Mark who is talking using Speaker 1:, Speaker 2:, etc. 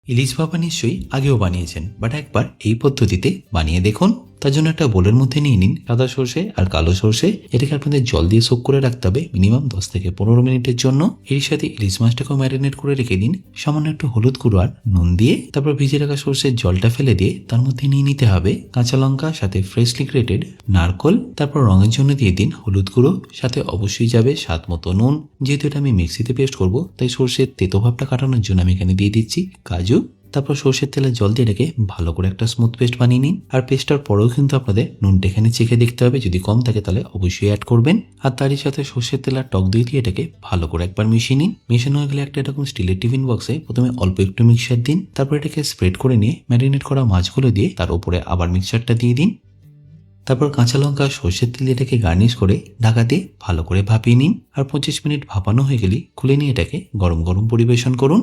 Speaker 1: ইলিশ ভাপা নিশ্চয়ই আগেও বানিয়েছেন, বাট একবার এই পদ্ধতিতে বানিয়ে দেখুন। তার জন্য একটা বোলের মধ্যে নিয়ে নিন সাদা সর্ষে আর কালো সর্ষে। এটাকে আপনাদের জল দিয়ে সোক করে রাখতে হবে মিনিমাম 10 থেকে 15 মিনিটের জন্য। এর সাথে ইলিশ মাছটাকেও ম্যারিনেট করে রেখে দিন সামান্য একটু হলুদ গুঁড়ো আর নুন দিয়ে। তারপর ভিজে রাখা সর্ষের জলটা ফেলে দিয়ে তার মধ্যে নিয়ে নিতে হবে কাঁচা লঙ্কা, সাথে ফ্রেশলি গ্রেটেড নারকোল। তারপর রঙের জন্য দিয়ে দিন হলুদ গুঁড়ো, সাথে অবশ্যই যাবে স্বাদ মতো নুন। যেহেতু এটা আমি মিক্সিতে পেস্ট করব, তাই সর্ষের তেতো ভাবটা কাটানোর জন্য আমি এখানে দিয়ে দিচ্ছি কাজু। তারপর সর্ষের তেলের জল দিয়ে রেখে ভালো করে একটা স্মুথ পেস্ট বানিয়ে নিন। আর পেস্টটার পরেও কিন্তু আপনাদের নুনটা এখানে চেখে দেখতে হবে, যদি কম থাকে তাহলে অবশ্যই অ্যাড করবেন। আর তারই সাথে সর্ষের তেল আর টক দই দিয়ে এটাকে ভালো করে একবার মিশিয়ে নিন। মেশানো হয়ে গেলে একটা এরকম স্টিলের টিফিন বক্সে প্রথমে অল্প একটু মিক্সচার দিন। তারপর এটাকে স্প্রেড করে নিয়ে ম্যারিনেট করা মাছগুলো দিয়ে তার উপরে আবার মিক্সচারটা দিয়ে দিন। তারপর কাঁচা লঙ্কা সর্ষের তেল দিয়ে এটাকে গার্নিশ করে ঢাকা দিয়ে ভালো করে ভাপিয়ে নিন। আর 25 মিনিট ভাপানো হয়ে গেলে খুলে নিয়ে এটাকে গরম গরম পরিবেশন করুন।